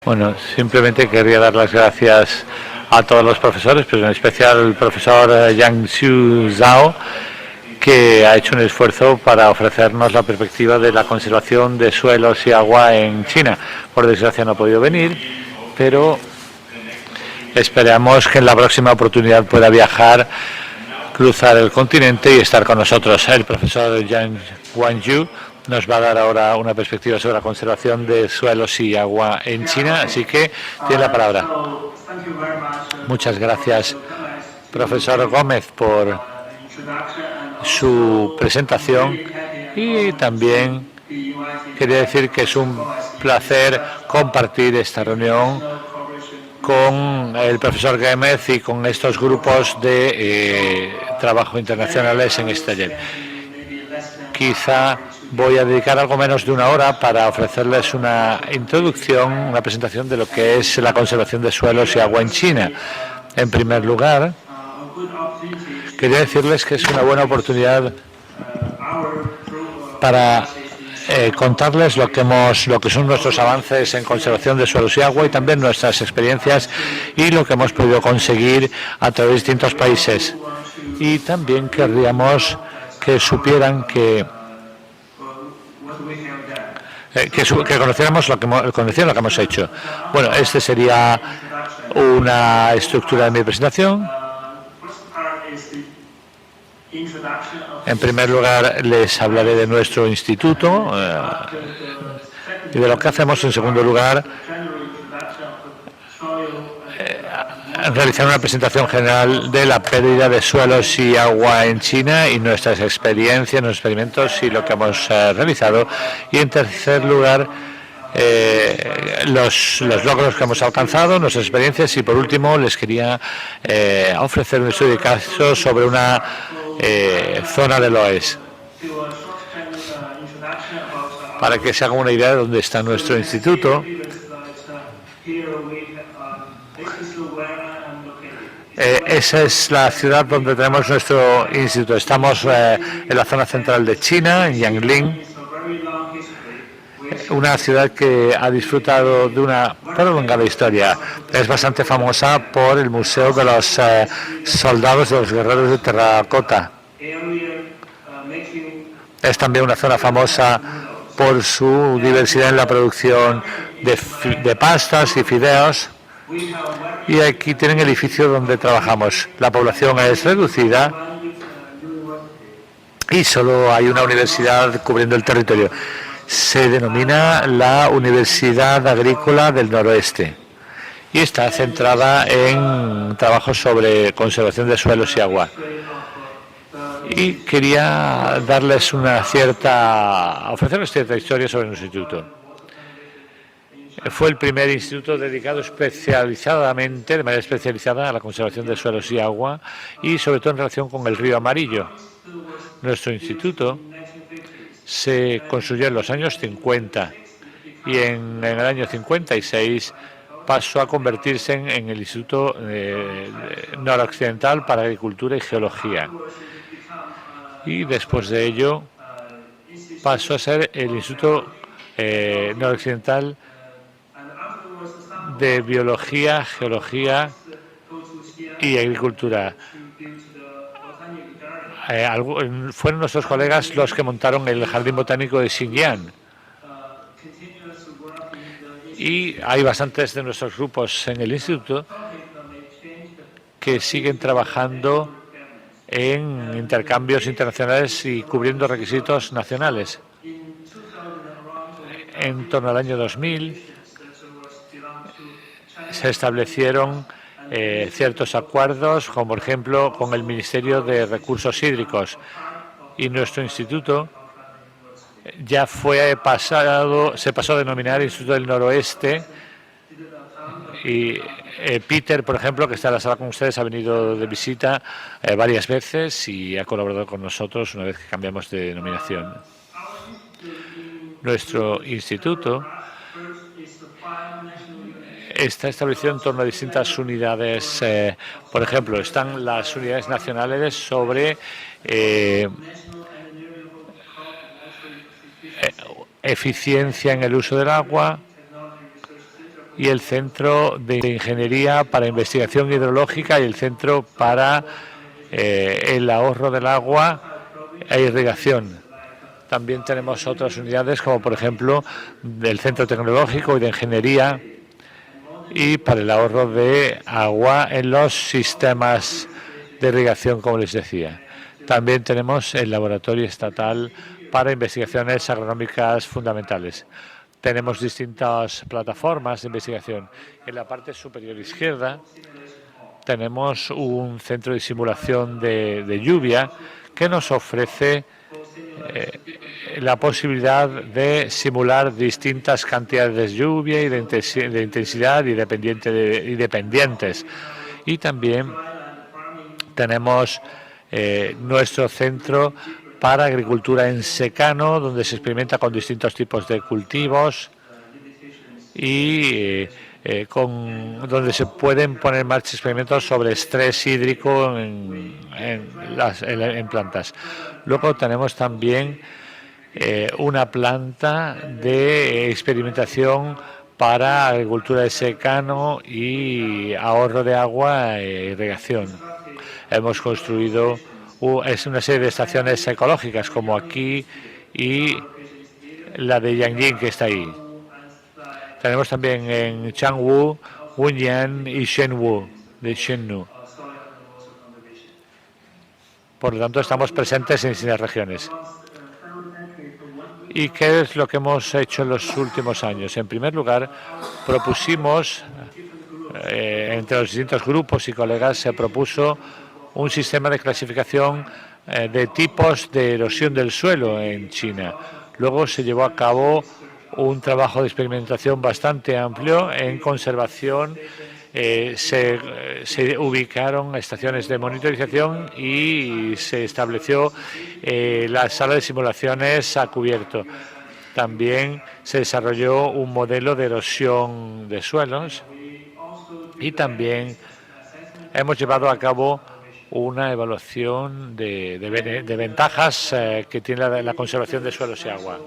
Bueno, simplemente querría dar las gracias a todos los profesores, pero en especial al profesor Yang Xiu Zhao, que ha hecho un esfuerzo para ofrecernos la perspectiva de la conservación de suelos y agua en China. Por desgracia no ha podido venir, pero esperamos que en la próxima oportunidad pueda viajar, cruzar el continente y estar con nosotros. El profesor Yang Wanyu nos va a dar ahora una perspectiva sobre la conservación de suelos y agua en China, así que tiene la palabra. Muchas gracias, profesor Gómez, por su presentación, y también quería decir que es un placer compartir esta reunión con el profesor Gómez y con estos grupos de trabajo internacionales en este taller. Quizá voy a dedicar algo menos de una hora para ofrecerles una introducción, una presentación de lo que es la conservación de suelos y agua en China. En primer lugar, quería decirles que es una buena oportunidad para contarles lo que son nuestros avances en conservación de suelos y agua, y también nuestras experiencias y lo que hemos podido conseguir a través de distintos países. Y también querríamos que supieran que conociéramos lo que hemos hecho. Bueno, este sería una estructura de mi presentación. En primer lugar, les hablaré de nuestro instituto y de lo que hacemos. En segundo lugar, realizar una presentación general de la pérdida de suelos y agua en China y nuestras experiencias, nuestros experimentos y lo que hemos realizado. Y en tercer lugar, los logros que hemos alcanzado, nuestras experiencias, y por último les quería ofrecer un estudio de caso sobre una zona del oeste, para que se hagan una idea de dónde está nuestro instituto. Esa es la ciudad donde tenemos nuestro instituto. Estamos en la zona central de China, en Yanglin, una ciudad que ha disfrutado de una prolongada historia. Es bastante famosa por el Museo de los Soldados de los Guerreros de Terracota. Es también una zona famosa por su diversidad en la producción de pastas y fideos. Y aquí tienen el edificio donde trabajamos. La población es reducida y solo hay una universidad cubriendo el territorio. Se denomina la Universidad Agrícola del Noroeste y está centrada en trabajos sobre conservación de suelos y agua. Y quería darles ofrecerles cierta historia sobre nuestro instituto. Fue el primer instituto dedicado de manera especializada a la conservación de suelos y agua, y sobre todo en relación con el río Amarillo. Nuestro instituto se construyó en los años 50 y en el año 56 pasó a convertirse en el Instituto Noroccidental para Agricultura y Geología. Y después de ello pasó a ser el Instituto Noroccidental de Biología, Geología y Agricultura. Fueron nuestros colegas los que montaron el Jardín Botánico de Xinjiang. Y hay bastantes de nuestros grupos en el instituto que siguen trabajando en intercambios internacionales y cubriendo requisitos nacionales. En torno al año 2000 se establecieron ciertos acuerdos, como por ejemplo con el Ministerio de Recursos Hídricos, y nuestro instituto ya se pasó a denominar Instituto del Noroeste. Y Peter, por ejemplo, que está en la sala con ustedes, ha venido de visita varias veces y ha colaborado con nosotros una vez que cambiamos de denominación. Nuestro instituto está establecido en torno a distintas unidades. Por ejemplo, están las unidades nacionales sobre eficiencia en el uso del agua, y el Centro de Ingeniería para Investigación Hidrológica y el Centro para el Ahorro del Agua e Irrigación. También tenemos otras unidades como por ejemplo del Centro Tecnológico y de Ingeniería y para el ahorro de agua en los sistemas de irrigación, como les decía. También tenemos el Laboratorio Estatal para Investigaciones Agronómicas Fundamentales. Tenemos distintas plataformas de investigación. En la parte superior izquierda tenemos un centro de simulación de lluvia que nos ofrece la posibilidad de simular distintas cantidades de lluvia y de intensidad y dependientes. Y también tenemos nuestro centro para agricultura en secano, donde se experimenta con distintos tipos de cultivos y donde se pueden poner en marcha experimentos sobre estrés hídrico en plantas. Luego tenemos también una planta de experimentación para agricultura de secano y ahorro de agua e irrigación. Hemos construido una serie de estaciones ecológicas como aquí y la de Yangjing, que está ahí. Tenemos también en Changwu, Wunyan y Shenwu, de Shennu. Por lo tanto, estamos presentes en distintas regiones. ¿Y qué es lo que hemos hecho en los últimos años? En primer lugar, propusimos, entre los distintos grupos y colegas, se propuso un sistema de clasificación de tipos de erosión del suelo en China. Luego se llevó a cabo un trabajo de experimentación bastante amplio en conservación. Se ubicaron estaciones de monitorización y se estableció la sala de simulaciones a cubierto. También se desarrolló un modelo de erosión de suelos y también hemos llevado a cabo una evaluación de ventajas que tiene la conservación de suelos y agua.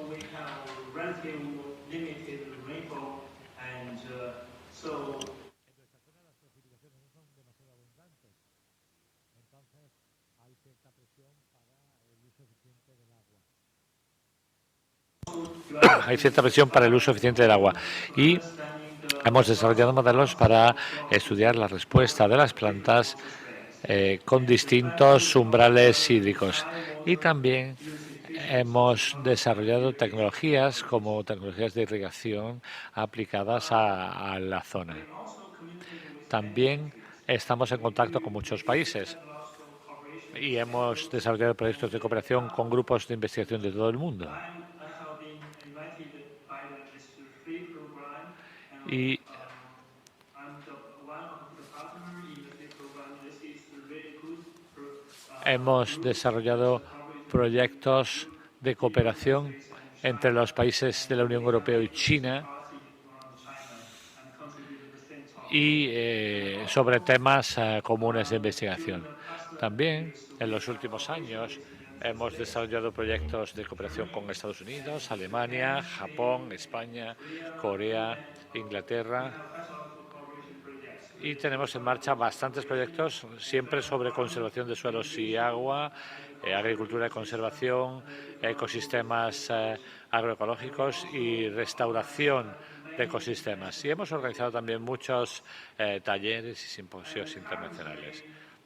Hay cierta presión para el uso eficiente del agua y hemos desarrollado modelos para estudiar la respuesta de las plantas con distintos umbrales hídricos y también hemos desarrollado tecnologías como tecnologías de irrigación aplicadas a la zona. También estamos en contacto con muchos países y hemos desarrollado proyectos de cooperación con grupos de investigación de todo el mundo. Y hemos desarrollado proyectos de cooperación entre los países de la Unión Europea y China y sobre temas comunes de investigación. También en los últimos años hemos desarrollado proyectos de cooperación con Estados Unidos, Alemania, Japón, España, Corea, Inglaterra. Y tenemos en marcha bastantes proyectos, siempre sobre conservación de suelos y agua, agricultura de conservación, ecosistemas agroecológicos y restauración de ecosistemas. Y hemos organizado también muchos talleres y simposios internacionales.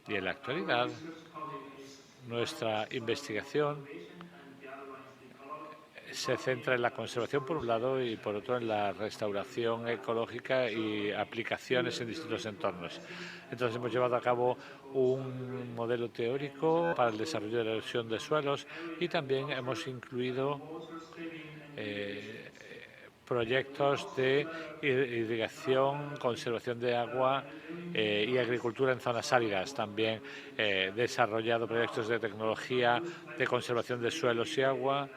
Y en la actualidad, nuestra investigación se centra en la conservación por un lado y por otro en la restauración ecológica y aplicaciones en distintos entornos. Entonces hemos llevado a cabo un modelo teórico para el desarrollo de la erosión de suelos y también hemos incluido proyectos de irrigación, conservación de agua y agricultura en zonas áridas. También desarrollado proyectos de tecnología de conservación de suelos y agua.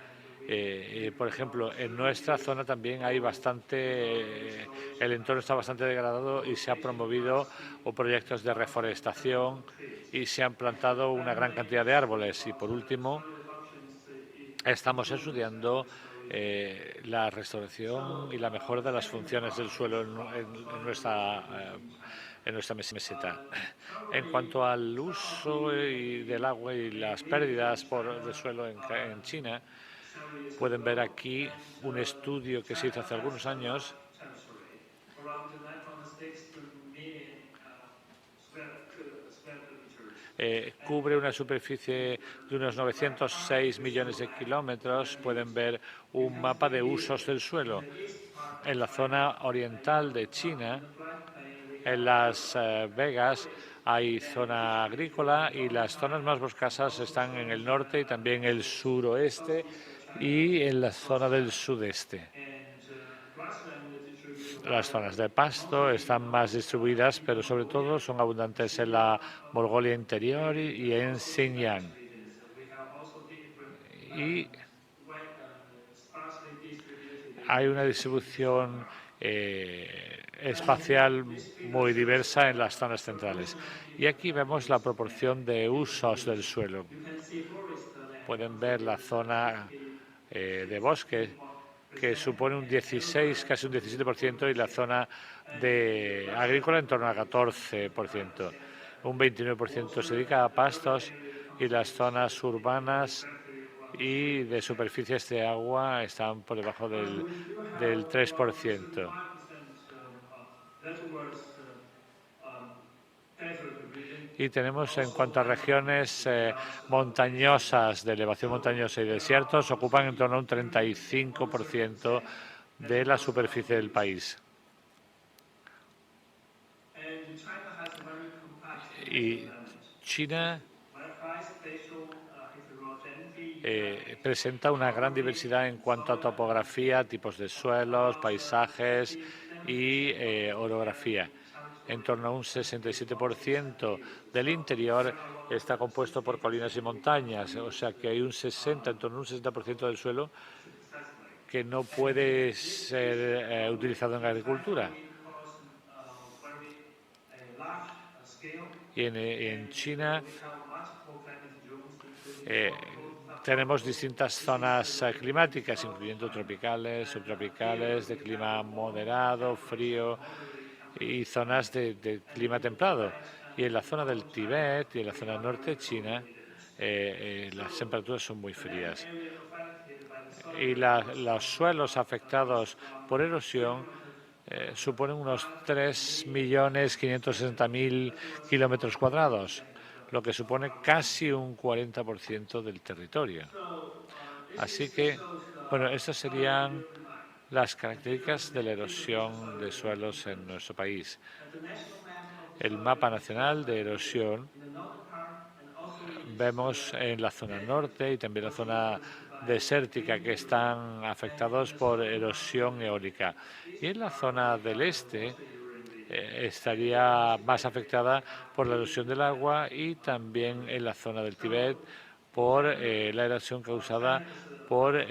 Por ejemplo, en nuestra zona también hay el entorno está bastante degradado y se han promovido proyectos de reforestación y se han plantado una gran cantidad de árboles. Y por último, estamos estudiando la restauración y la mejora de las funciones del suelo en nuestra meseta. En cuanto al uso del agua y las pérdidas de suelo en China, pueden ver aquí un estudio que se hizo hace algunos años. Cubre una superficie de unos 906 millones de kilómetros. Pueden ver un mapa de usos del suelo. En la zona oriental de China, en las vegas, hay zona agrícola y las zonas más boscosas están en el norte y también el suroeste y en la zona del sudeste. Las zonas de pasto están más distribuidas, pero sobre todo son abundantes en la Mongolia Interior y en Xinjiang. Y hay una distribución espacial muy diversa en las zonas centrales. Y aquí vemos la proporción de usos del suelo. Pueden ver la zona de bosque, que supone un 16, casi un 17%, y la zona de agrícola en torno al 14%. Un 29% se dedica a pastos y las zonas urbanas y de superficies de agua están por debajo del 3%. Y tenemos, en cuanto a regiones montañosas, de elevación montañosa y desiertos, ocupan en torno a un 35% de la superficie del país. Y China presenta una gran diversidad en cuanto a topografía, tipos de suelos, paisajes y orografía. En torno a un 67% del interior está compuesto por colinas y montañas, o sea que hay un 60, en torno a un 60% del suelo que no puede ser utilizado en agricultura. Y en China tenemos distintas zonas climáticas, incluyendo tropicales, subtropicales, de clima moderado, frío y zonas de clima templado. Y en la zona del Tíbet y en la zona norte de China las temperaturas son muy frías. Y los suelos afectados por erosión suponen unos 3.560.000 kilómetros cuadrados, lo que supone casi un 40% del territorio. Así que, bueno, estas serían las características de la erosión de suelos en nuestro país. El mapa nacional de erosión vemos en la zona norte y también la zona desértica que están afectados por erosión eólica. Y en la zona del este estaría más afectada por la erosión del agua y también en la zona del Tíbet por la erosión causada por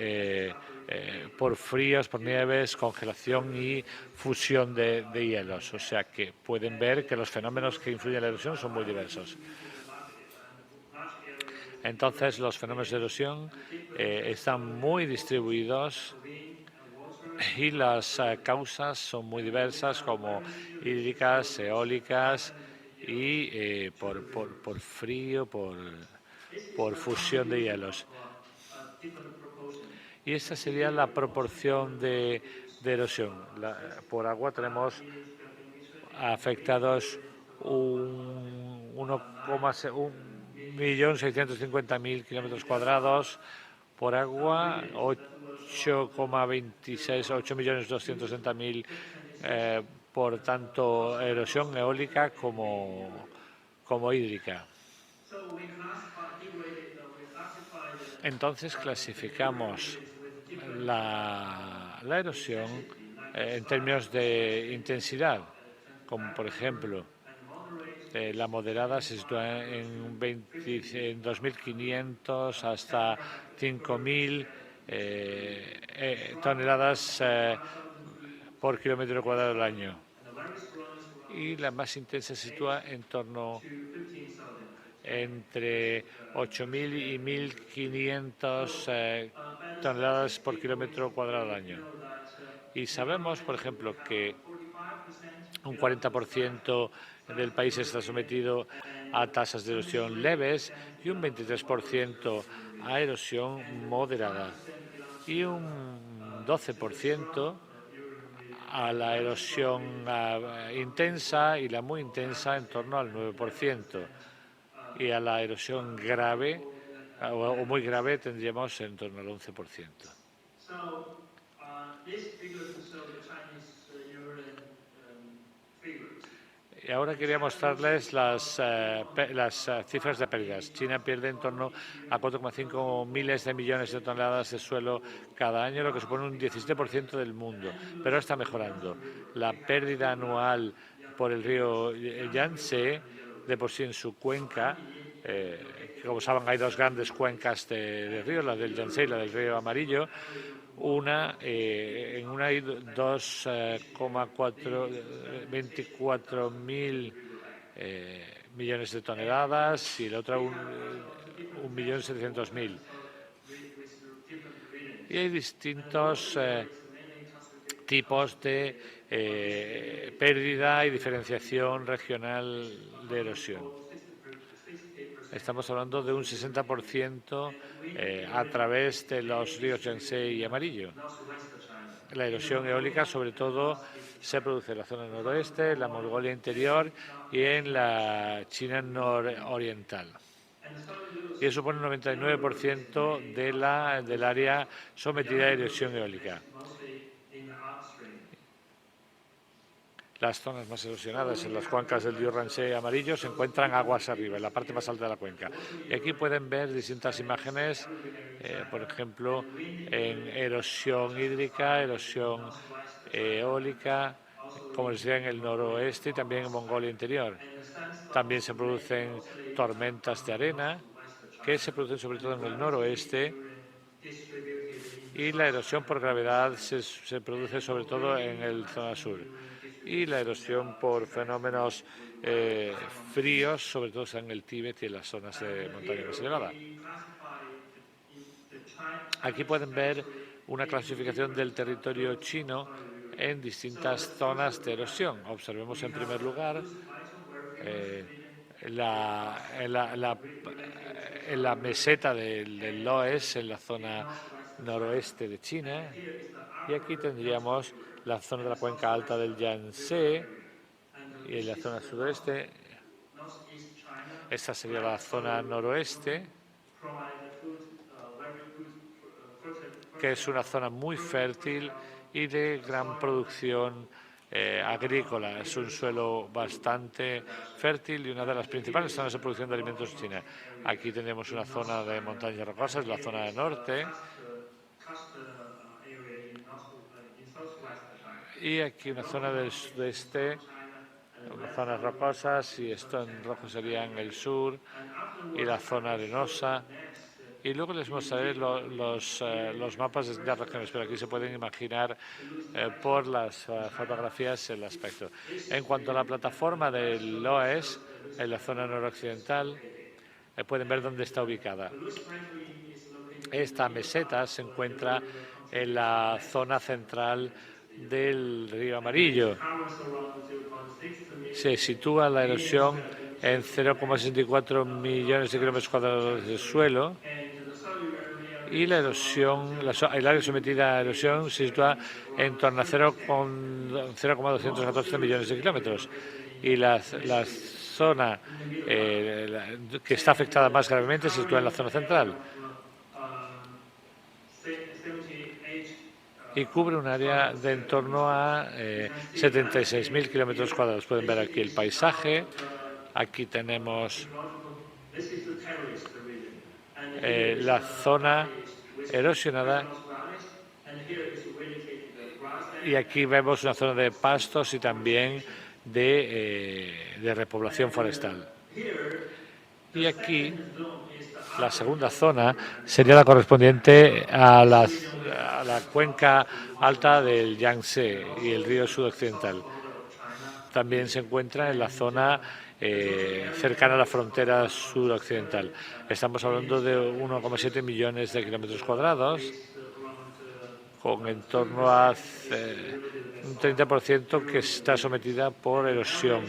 fríos, por nieves, congelación y fusión de hielos. O sea que pueden ver que los fenómenos que influyen en la erosión son muy diversos. Entonces, los fenómenos de erosión están muy distribuidos y las causas son muy diversas, como hídricas, eólicas y por frío, por fusión de hielos. Y esta sería la proporción de erosión. Por agua tenemos afectados 1.650.000 kilómetros cuadrados por agua, 8,26, 8.260.000 por tanto erosión eólica como hídrica. Entonces clasificamos la erosión en términos de intensidad, como por ejemplo la moderada se sitúa en 2.500 hasta 5.000 toneladas por kilómetro cuadrado al año. Y la más intensa se sitúa en torno entre 8.000 y 1.500 toneladas por kilómetro cuadrado al año. Y sabemos, por ejemplo, que un 40% del país está sometido a tasas de erosión leves y un 23% a erosión moderada y un 12% a la erosión intensa y la muy intensa en torno al 9%. Y a la erosión grave o muy grave tendríamos en torno al 11%. Y ahora quería mostrarles las cifras de pérdidas. China pierde en torno a 4,5 miles de millones de toneladas de suelo cada año, lo que supone un 17% del mundo, pero está mejorando. La pérdida anual por el río Yangtze, de por sí en su cuenca, como saben hay dos grandes cuencas de río, la del Yangtze y la del río Amarillo. En una hay 2,24 mil millones de toneladas y la otra 1.700.000. Y hay distintos tipos de pérdida y diferenciación regional de erosión. Estamos hablando de un 60% a través de los ríos Yangtze y Amarillo. La erosión eólica, sobre todo, se produce en la zona noroeste, en la Mongolia interior y en la China nororiental. Y eso supone un 99% del área sometida a erosión eólica. Las zonas más erosionadas en las cuencas del río Yangtze Amarillo se encuentran aguas arriba, en la parte más alta de la cuenca. Y aquí pueden ver distintas imágenes, por ejemplo, en erosión hídrica, erosión eólica, como les decía, en el noroeste y también en Mongolia interior. También se producen tormentas de arena, que se producen sobre todo en el noroeste, y la erosión por gravedad se produce sobre todo en el zona sur. Y la erosión por fenómenos fríos, sobre todo en el Tíbet y en las zonas de montaña más elevada. Aquí pueden ver una clasificación del territorio chino en distintas zonas de erosión. Observemos en primer lugar en la meseta del Loess, en la zona noroeste de China, y aquí tendríamos la zona de la cuenca alta del Yangtze y en la zona sudoeste. Esta sería la zona noroeste, que es una zona muy fértil y de gran producción agrícola. Es un suelo bastante fértil y una de las principales zonas de producción de alimentos de China. Aquí tenemos una zona de montañas rocosas, la zona del norte. Y aquí una zona del sudeste, unas zonas rocosas, y esto en rojo sería en el sur, y la zona arenosa. Y luego les mostraré los mapas de distintas regiones, pero aquí se pueden imaginar por las fotografías el aspecto. En cuanto a la plataforma del Loess, en la zona noroccidental, pueden ver dónde está ubicada. Esta meseta se encuentra en la zona central del río Amarillo. Se sitúa la erosión en 0,64 millones de kilómetros cuadrados de suelo y la erosión, el área sometida a erosión se sitúa en torno a 0,214 millones de kilómetros y la zona que está afectada más gravemente se sitúa en la zona central y cubre un área de en torno a 76.000 kilómetros cuadrados. Pueden ver aquí el paisaje. Aquí tenemos la zona erosionada y aquí vemos una zona de pastos y también de repoblación forestal. Y aquí la segunda zona sería la correspondiente a la cuenca alta del Yangtze y el río sudoccidental. También se encuentra en la zona cercana a la frontera suroccidental. Estamos hablando de 1,7 millones de kilómetros cuadrados con en torno a un 30% que está sometida por erosión.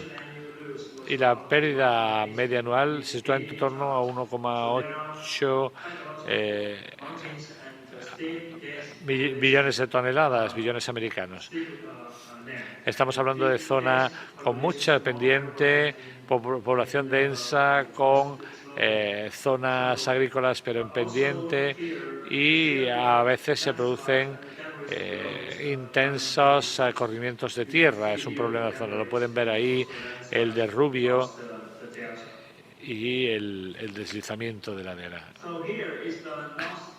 Y la pérdida media anual se sitúa en torno a 1,8 billones de toneladas, billones americanos. Estamos hablando de zona con mucha pendiente, población densa, con zonas agrícolas pero en pendiente, y a veces se producen intensos corrimientos de tierra. Es un problema de la zona. Lo pueden ver ahí, el derrubio y el deslizamiento de ladera.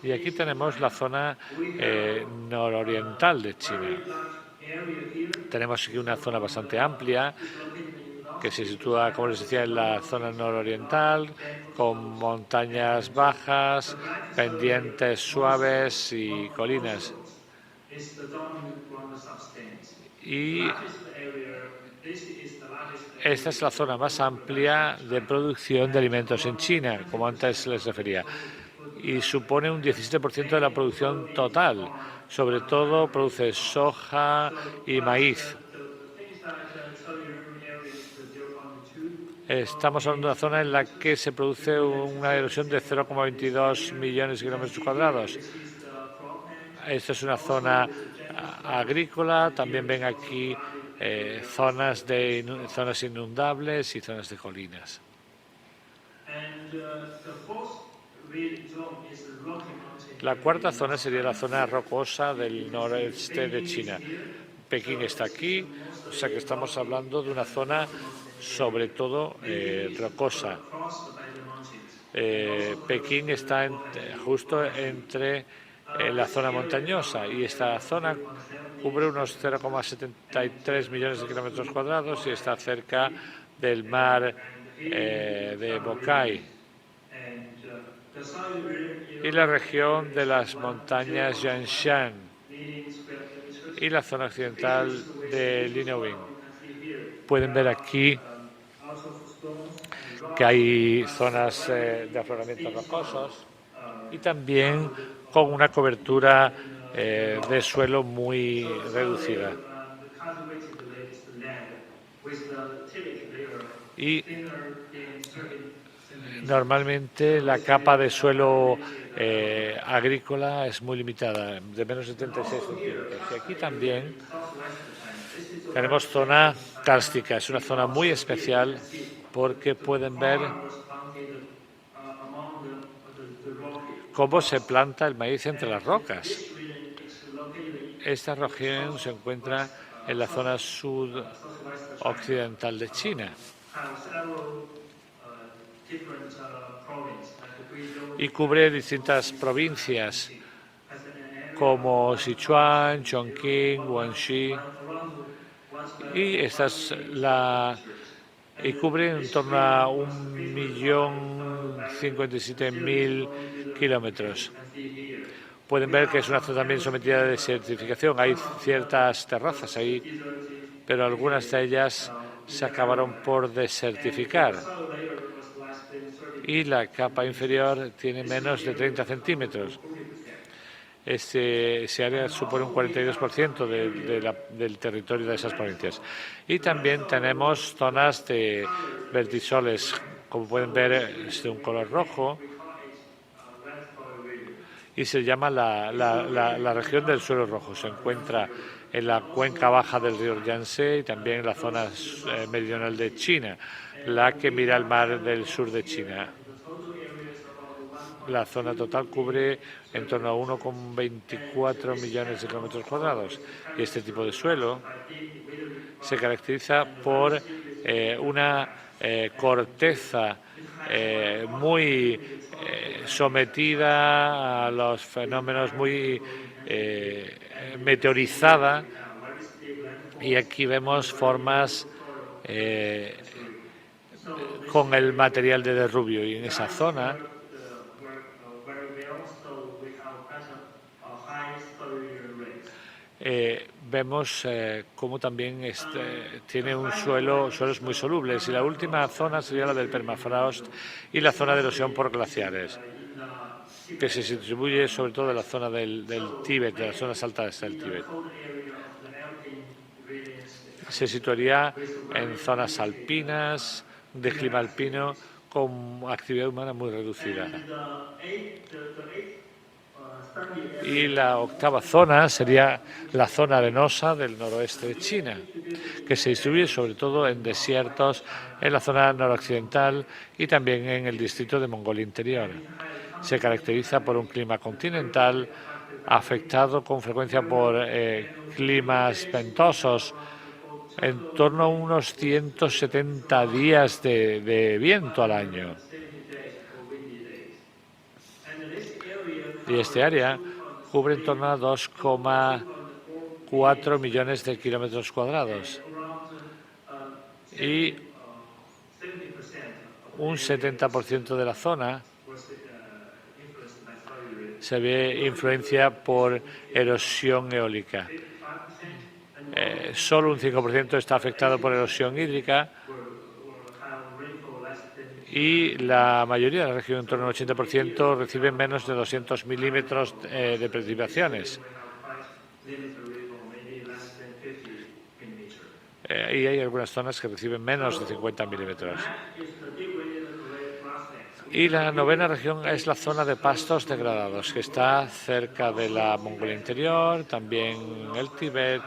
Y aquí tenemos la zona nororiental de China. Tenemos aquí una zona bastante amplia que se sitúa, como les decía, en la zona nororiental, con montañas bajas, pendientes suaves y colinas. Y esta es la zona más amplia de producción de alimentos en China, como antes les refería, y supone un 17% de la producción total. Sobre todo produce soja y maíz. Estamos hablando de una zona en la que se produce una erosión de 0,22 millones de kilómetros cuadrados. Esta es una zona agrícola. También ven aquí zonas inundables y zonas de colinas. La cuarta zona sería la zona rocosa del noreste de China. Pekín está aquí, o sea que estamos hablando de una zona sobre todo rocosa. Pekín está justo entre la zona montañosa, y esta zona cubre unos 0,73 millones de kilómetros cuadrados y está cerca del mar de Bokai y la región de las montañas Yanshan y la zona occidental de Linowing. Pueden ver aquí que hay zonas de afloramientos rocosos y también con una cobertura de suelo muy reducida. Y normalmente la capa de suelo agrícola es muy limitada, de menos de 76 centímetros. Y aquí también tenemos zona kárstica. Es una zona muy especial porque pueden ver cómo se planta el maíz entre las rocas. Esta región se encuentra en la zona sudoccidental de China y cubre distintas provincias como Sichuan, Chongqing, Guangxi, y cubre en torno a 1.057.000 kilómetros. Pueden ver que es una zona también sometida a desertificación. Hay ciertas terrazas ahí, pero algunas de ellas se acabaron por desertificar. Y la capa inferior tiene menos de 30 centímetros. Ese área supone un 42% del territorio de esas provincias. Y también tenemos zonas de vertisoles, como pueden ver, es de un color rojo, y se llama la región del suelo rojo. Se encuentra en la cuenca baja del río Yangtze y también en la zona meridional de China, la que mira al mar del sur de China. La zona total cubre en torno a 1,24 millones de kilómetros cuadrados, y este tipo de suelo se caracteriza por una corteza muy sometida a los fenómenos, muy meteorizada, y aquí vemos formas con el material de derrubio, y en esa zona vemos cómo también tiene suelos muy solubles, y la última zona sería la del permafrost y la zona de erosión por glaciares. que se distribuye sobre todo en la zona del Tíbet, de las zonas altas del Tíbet. Se situaría en zonas alpinas, de clima alpino, con actividad humana muy reducida. Y la octava zona sería la zona arenosa del noroeste de China, que se distribuye sobre todo en desiertos en la zona noroccidental y también en el distrito de Mongolia Interior. Se caracteriza por un clima continental afectado con frecuencia por climas ventosos, en torno a unos 170 días de viento al año. Y este área cubre en torno a 2,4 millones de kilómetros cuadrados. Y un 70% de la zona se ve influencia por erosión eólica. Solo un 5% está afectado por erosión hídrica y la mayoría de la región, en torno al 80%, recibe menos de 200 milímetros de precipitaciones. Y hay algunas zonas que reciben menos de 50 milímetros. Y la novena región es la zona de pastos degradados, que está cerca de la Mongolia Interior, también en el Tíbet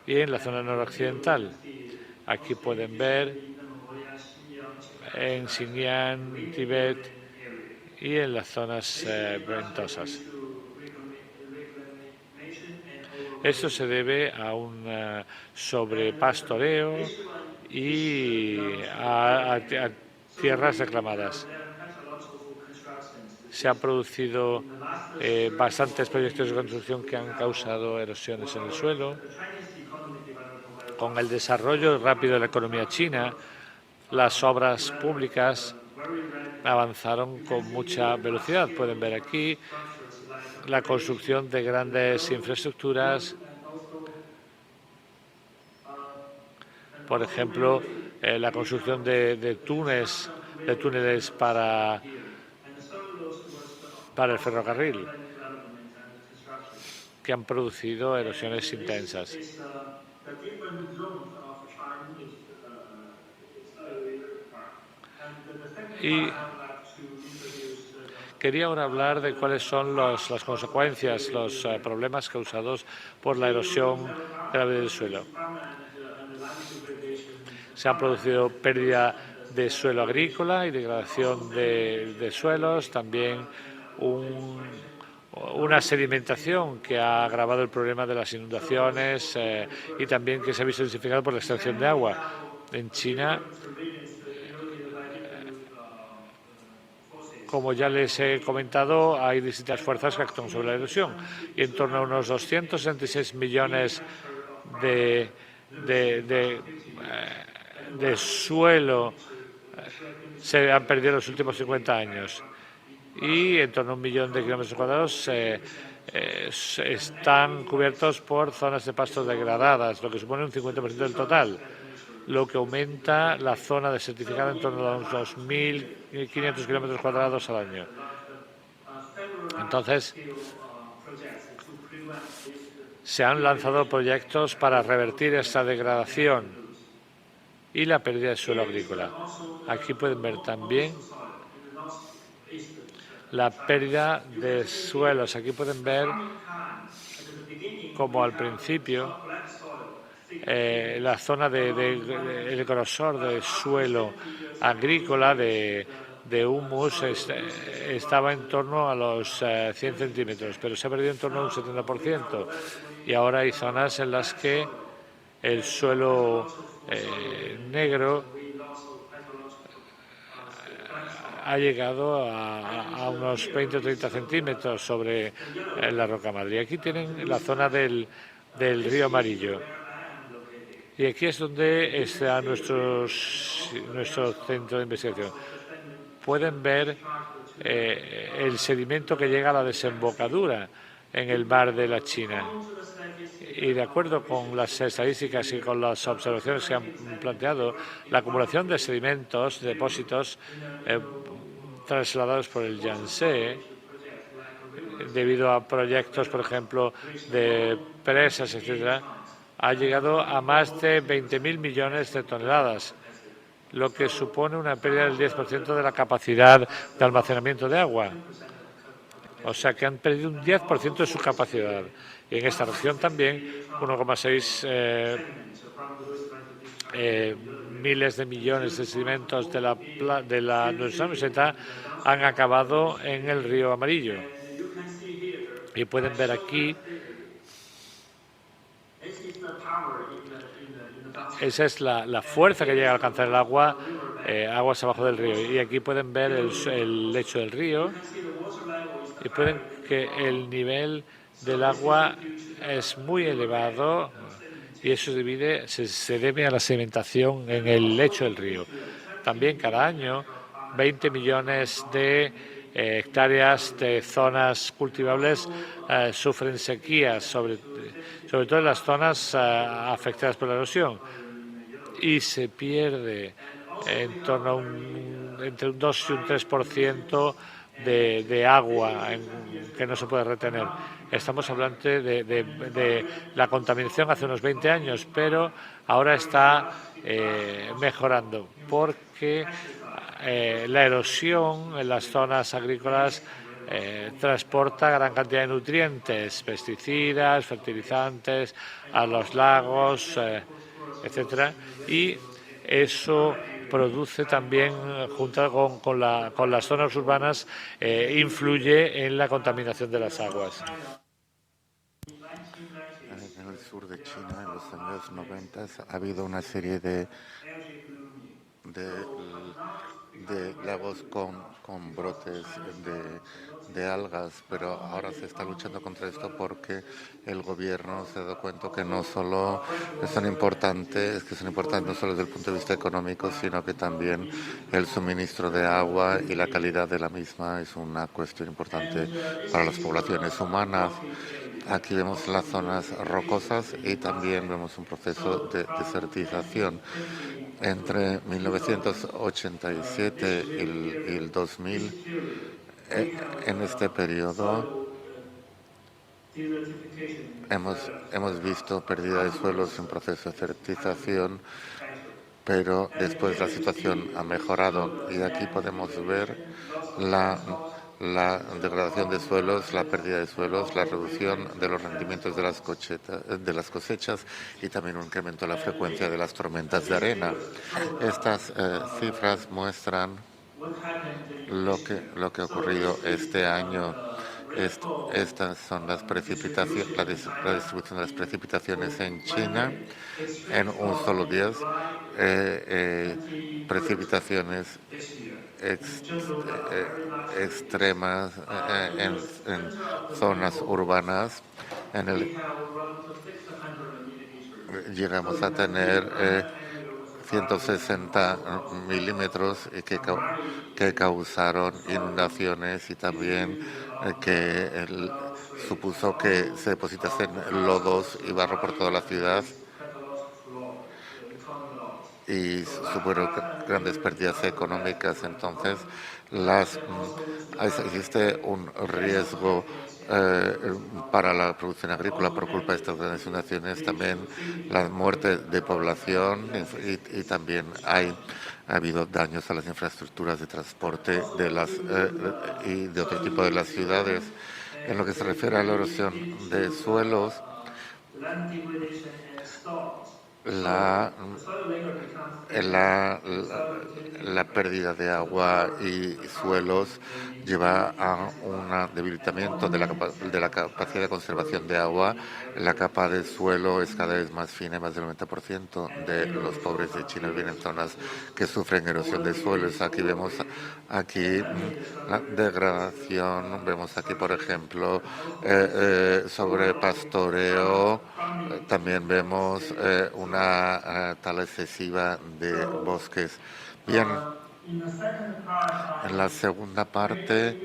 y en la zona noroccidental. Aquí pueden ver en Xinjiang, Tíbet y en las zonas ventosas. Esto se debe a un sobrepastoreo y a tierras reclamadas. Se han producido bastantes proyectos de construcción que han causado erosiones en el suelo. Con el desarrollo rápido de la economía china, las obras públicas avanzaron con mucha velocidad. Pueden ver aquí la construcción de grandes infraestructuras, por ejemplo, la construcción de túneles para el ferrocarril, que han producido erosiones intensas. Y quería ahora hablar de cuáles son las consecuencias, los problemas causados por la erosión grave del suelo. Se ha producido pérdida de suelo agrícola y degradación de suelos, también una sedimentación que ha agravado el problema de las inundaciones y también que se ha visto intensificado por la extracción de agua. En China, como ya les he comentado, hay distintas fuerzas que actúan sobre la erosión y en torno a unos 266 millones de suelo se han perdido en los últimos 50 años y en torno a 1 millón de kilómetros cuadrados están cubiertos por zonas de pasto degradadas, lo que supone un 50% del total, lo que aumenta la zona desertificada en torno a unos 2.500 kilómetros cuadrados al año. Entonces, se han lanzado proyectos para revertir esta degradación y la pérdida de suelo agrícola. Aquí pueden ver también la pérdida de suelos. Aquí pueden ver como al principio la zona del grosor del suelo agrícola de humus estaba en torno a los 100 centímetros, pero se ha perdido en torno a un 70%. Y ahora hay zonas en las que el suelo negro ha llegado a unos 20 o 30 centímetros sobre la roca madre. Y aquí tienen la zona del río Amarillo. Y aquí es donde está nuestro centro de investigación. Pueden ver el sedimento que llega a la desembocadura en el mar de la China. Y de acuerdo con las estadísticas y con las observaciones que han planteado, la acumulación de sedimentos, depósitos trasladados por el Yangtze, debido a proyectos, por ejemplo, de presas, etcétera, ha llegado a más de 20.000 millones de toneladas, lo que supone una pérdida del 10% de la capacidad de almacenamiento de agua. O sea que han perdido un 10% de su capacidad. Y en esta región también 1,6 miles de millones de sedimentos de nuestra meseta han acabado en el río Amarillo. Y pueden ver aquí, esa es la fuerza que llega a alcanzar el agua, aguas abajo del río. Y aquí pueden ver el lecho del río y pueden que el nivel del agua es muy elevado y eso se debe a la sedimentación en el lecho del río. También cada año 20 millones de hectáreas de zonas cultivables sufren sequías, sobre todo en las zonas afectadas por la erosión, y se pierde en torno a entre un 2 y un 3% de agua que no se puede retener. Estamos hablando de la contaminación hace unos 20 años, pero ahora está mejorando porque la erosión en las zonas agrícolas transporta gran cantidad de nutrientes, pesticidas, fertilizantes a los lagos, etcétera, y eso produce también, junto con las zonas urbanas, influye en la contaminación de las aguas. En el sur de China, en los años 90, ha habido una serie de lagos con brotes de algas, pero ahora se está luchando contra esto porque el gobierno se ha dado cuenta que no solo son importantes, no solo desde el punto de vista económico, sino que también el suministro de agua y la calidad de la misma es una cuestión importante para las poblaciones humanas. Aquí vemos las zonas rocosas y también vemos un proceso de desertización. Entre 1987 y el 2000, en este periodo hemos visto pérdida de suelos en proceso de desertización, pero después la situación ha mejorado y aquí podemos ver la degradación de suelos, la pérdida de suelos, la reducción de los rendimientos de las cosechas y también un incremento de la frecuencia de las tormentas de arena. Estas cifras muestran lo que ha ocurrido este año. Estas son las precipitaciones, la distribución de las precipitaciones en China en un solo día. Precipitaciones extremas en zonas urbanas. Llegamos a tener 160 milímetros que causaron inundaciones y también que supuso que se depositasen lodos y barro por toda la ciudad y supone grandes pérdidas económicas. Entonces, existe un riesgo para la producción agrícola por culpa de estas grandes inundaciones, también la muerte de población y también ha habido daños a las infraestructuras de transporte y de otro tipo de las ciudades. En lo que se refiere a la erosión de suelos, la pérdida de agua y suelos lleva a un debilitamiento de la capacidad de conservación de agua. La capa de suelo es cada vez más fina, más del 90% de los pobres de China viven en zonas que sufren erosión de suelos. Aquí vemos la degradación, vemos aquí por ejemplo sobre pastoreo, también vemos una tala excesiva de bosques. Bien, en la segunda parte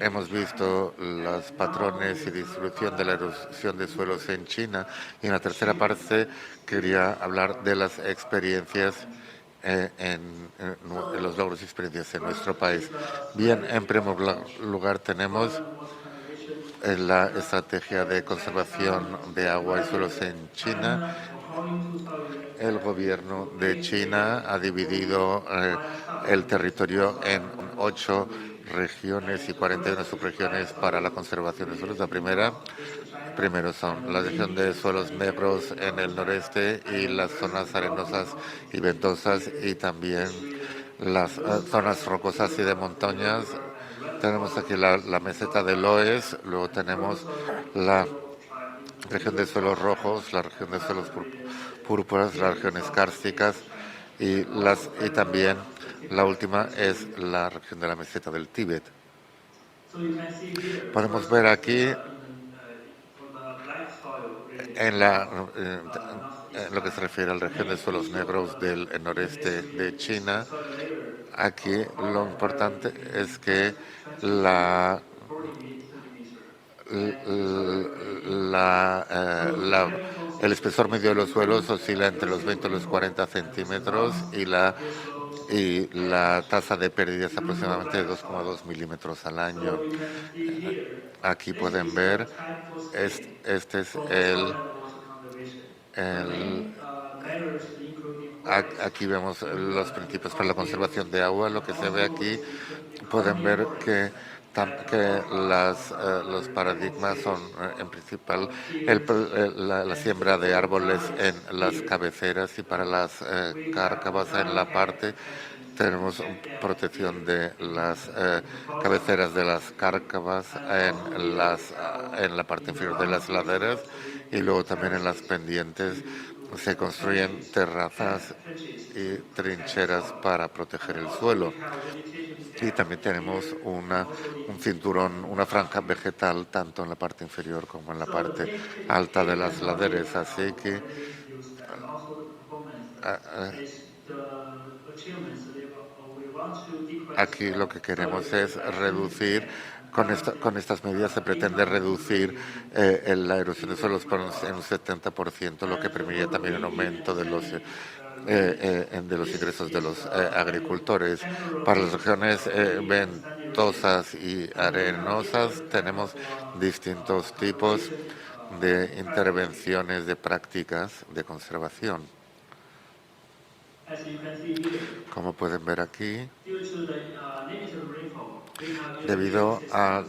hemos visto los patrones y distribución de la erosión de suelos en China y en la tercera parte quería hablar de las experiencias en los logros y experiencias en nuestro país. Bien, en primer lugar tenemos la estrategia de conservación de agua y suelos en China. El gobierno de China ha dividido el territorio en 8 regiones y 41 subregiones para la conservación de suelos. Primero son la región de suelos negros en el noreste y las zonas arenosas y ventosas, y también las zonas rocosas y de montañas. Tenemos aquí la meseta de Loess, luego tenemos la región de suelos rojos, la región de suelos púrpuras, las regiones kársticas, y también la última es la región de la meseta del Tíbet. Podemos ver aquí en lo que se refiere a la región de suelos negros del noreste de China. Aquí lo importante es que el espesor medio de los suelos oscila entre los 20 y los 40 centímetros, y la tasa de pérdida es aproximadamente de 2,2 milímetros al año. Aquí pueden ver, este es aquí vemos los principios para la conservación de agua. Lo que se ve aquí, pueden ver que los paradigmas son en principal la siembra de árboles en las cabeceras, y para las cárcavas en la parte tenemos protección de las cabeceras de las cárcavas en la parte inferior de las laderas, y luego también en las pendientes se construyen terrazas y trincheras para proteger el suelo. Y también tenemos un cinturón, una franja vegetal, tanto en la parte inferior como en la parte alta de las laderas. Así que aquí lo que queremos es reducir, con estas medidas se pretende reducir la erosión de suelos en un 70%, lo que permitiría también un aumento de los ingresos de los agricultores. Para las regiones ventosas y arenosas tenemos distintos tipos de intervenciones, de prácticas de conservación. Como pueden ver aquí, debido a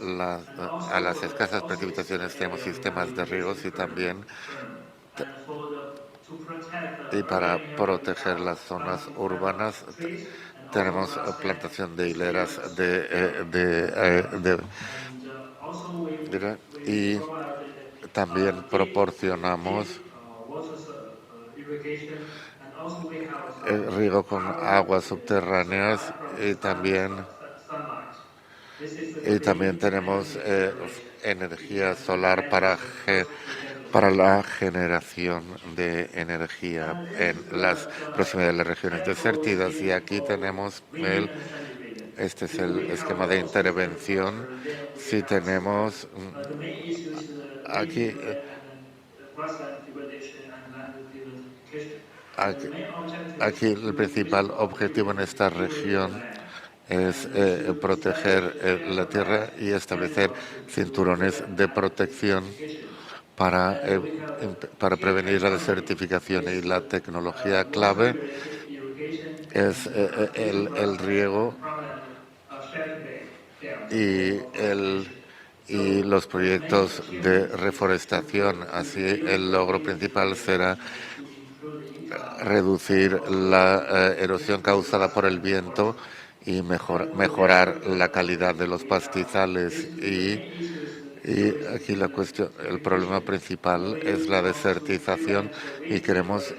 las escasas precipitaciones tenemos sistemas de riegos, y para proteger las zonas urbanas tenemos plantación de hileras y también proporcionamos el riego con aguas subterráneas, y también tenemos energía solar para la generación de energía en las proximidades de las regiones desérticas. Y aquí tenemos este es el esquema de intervención. Si tenemos aquí el principal objetivo en esta región es proteger la tierra y establecer cinturones de protección para prevenir la desertificación. Y la tecnología clave es el riego y los proyectos de reforestación. Así, el logro principal será reducir la erosión causada por el viento y mejorar la calidad de los pastizales. Y aquí el problema principal es la desertización, y queremos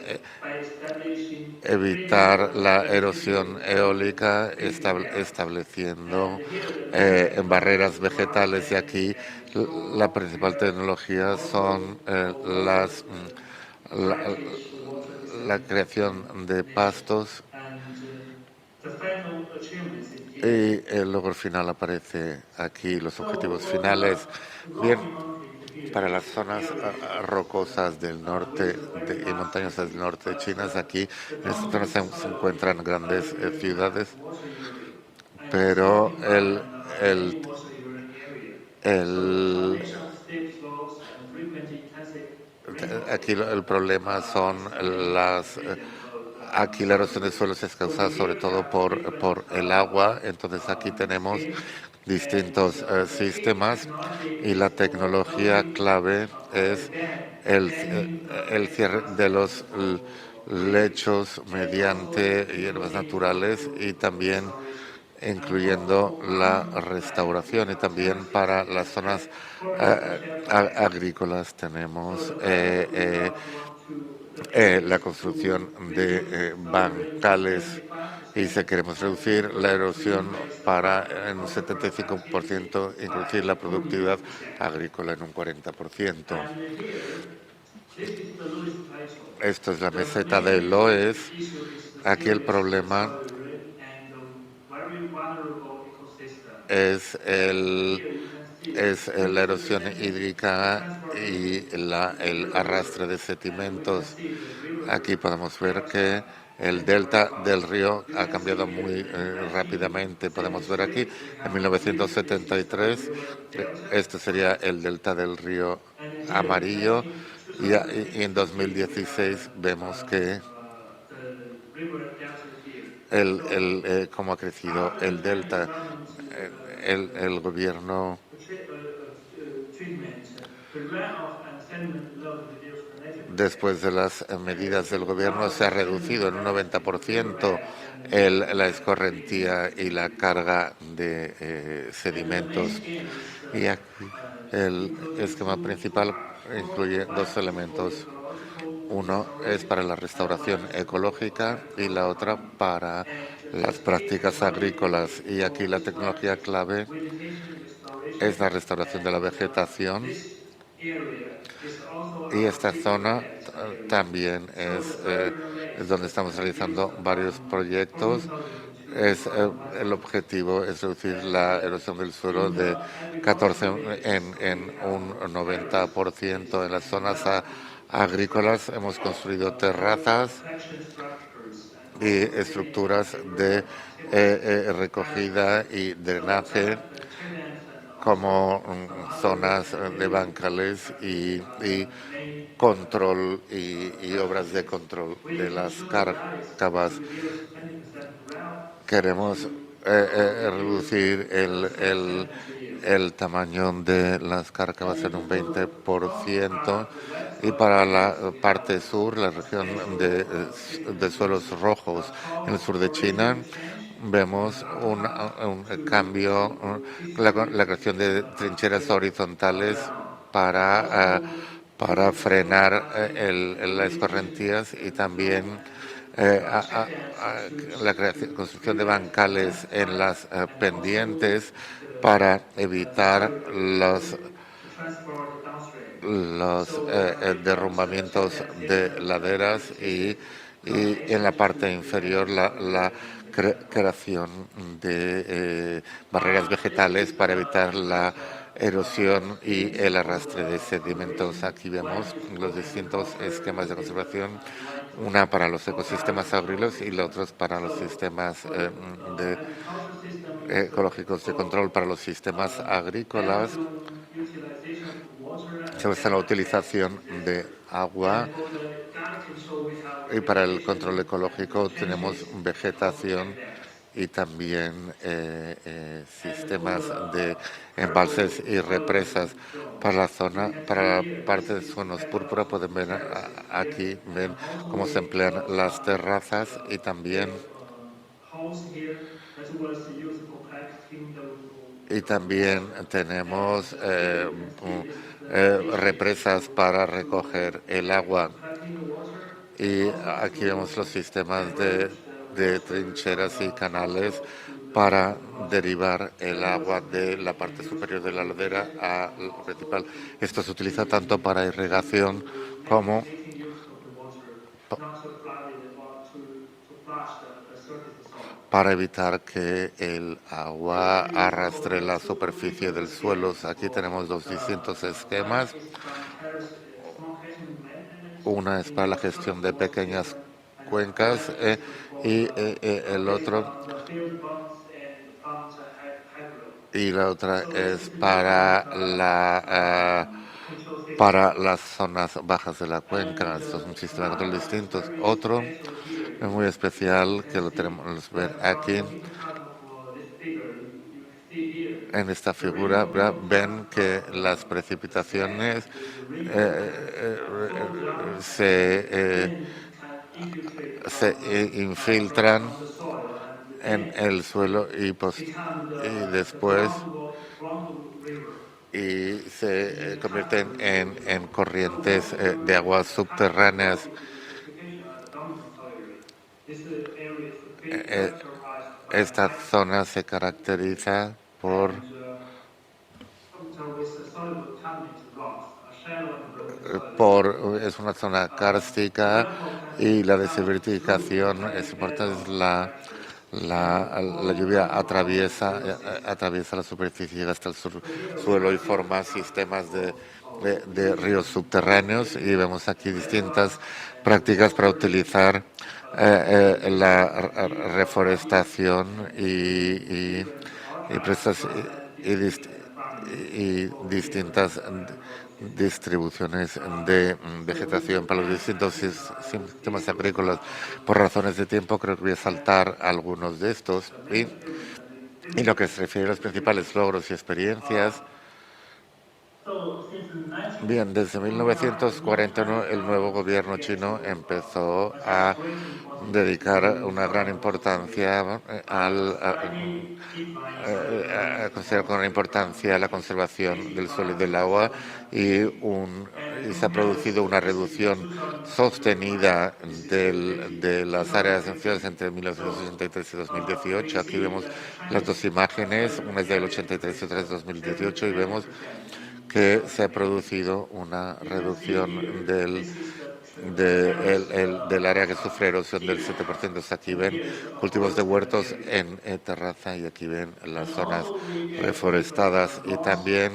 evitar la erosión eólica estableciendo en barreras vegetales. Y aquí la principal tecnología son la creación de pastos, y el logro final aparece aquí, los objetivos finales. Bien, Para las zonas rocosas del norte y montañosas del norte de China, aquí en esta zona se encuentran grandes ciudades, pero el, aquí el problema son las aquí la erosión de suelos es causada sobre todo por el agua, entonces aquí tenemos distintos sistemas y la tecnología clave es el cierre de los lechos mediante hierbas naturales y también incluyendo la restauración y también para las zonas agrícolas tenemos la construcción de bancales y si queremos reducir la erosión para en un 75%, introducir la productividad agrícola en un 40%. Esto es la meseta de Loess. Aquí el problema es la erosión hídrica y el arrastre de sedimentos. Aquí podemos ver que el delta del río ha cambiado muy rápidamente. Podemos ver aquí, en 1973, este sería el delta del río amarillo, y en 2016 vemos que cómo ha crecido el delta. El gobierno después de las medidas del gobierno se ha reducido en un 90% la escorrentía y la carga de sedimentos. Y aquí el esquema principal incluye dos elementos. Uno es para la restauración ecológica y la otra para las prácticas agrícolas. Y aquí la tecnología clave es la restauración de la vegetación. Y esta zona también es donde estamos realizando varios proyectos. El objetivo es reducir la erosión del suelo de 14 en un 90%. En las zonas agrícolas hemos construido terrazas y estructuras de recogida y drenaje como zonas de bancales y control y obras de control de las cárcavas. Queremos reducir el tamaño de las cárcavas en un 20%, y para la parte sur, la región de suelos rojos en el sur de China, vemos un cambio, la creación de trincheras horizontales para frenar las escorrentías y también la construcción de bancales en las pendientes para evitar los derrumbamientos de laderas y en la parte inferior la creación de barreras vegetales para evitar la erosión y el arrastre de sedimentos. Aquí vemos los distintos esquemas de conservación, una para los ecosistemas agrícolas y la otra para los sistemas ecológicos de control. Para los sistemas agrícolas se basa en la utilización de agua, y para el control ecológico tenemos vegetación y también sistemas de embalses y represas. Para la parte de suelos púrpura pueden ver aquí cómo se emplean las terrazas y también tenemos represas para recoger el agua. Y aquí vemos los sistemas de trincheras y canales para derivar el agua de la parte superior de la ladera a la principal. Esto se utiliza tanto para irrigación como para evitar que el agua arrastre la superficie del suelo. Aquí tenemos dos distintos esquemas. Una es para la gestión de pequeñas cuencas el otro y la otra es para las zonas bajas de la cuenca. Esto es un sistema de control distinto. Otro es muy especial que lo tenemos ver aquí. En esta figura ven que las precipitaciones se infiltran en el suelo y después se convierten en corrientes de aguas subterráneas. Esta zona se caracteriza es una zona kárstica y la desertificación es importante. La lluvia atraviesa la superficie, llega hasta el suelo y forma sistemas de ríos subterráneos, y vemos aquí distintas prácticas para utilizar la reforestación y distintas distribuciones de vegetación para los distintos sistemas agrícolas. Por razones de tiempo creo que voy a saltar algunos de estos y lo que se refiere a los principales logros y experiencias. Bien, desde 1941 el nuevo gobierno chino empezó a dedicar una gran importancia a considerar con importancia la conservación del suelo y del agua y se ha producido una reducción sostenida de las áreas en ciudades entre 1983 y 2018. Aquí vemos las dos imágenes, una es del 83 y otra es de 2018, y vemos que se ha producido una reducción del área que sufre erosión del 7%. Aquí ven cultivos de huertos en terraza, y aquí ven las zonas reforestadas, y también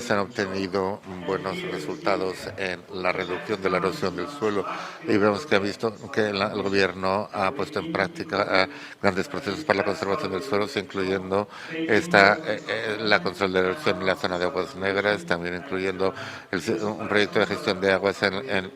se han obtenido buenos resultados en la reducción de la erosión del suelo, y vemos que el gobierno ha puesto en práctica grandes procesos para la conservación del suelo, incluyendo la control de la erosión en la zona de aguas negras, también incluyendo un proyecto de gestión de aguas en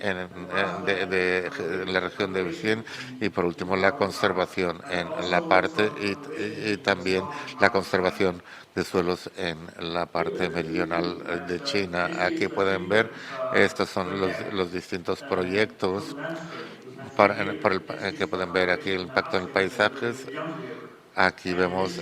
la región de Beijing, y por último la conservación en la parte y también la conservación de suelos en la parte meridional de China. Aquí pueden ver, estos son los distintos proyectos que pueden ver aquí el impacto en el paisaje. Aquí vemos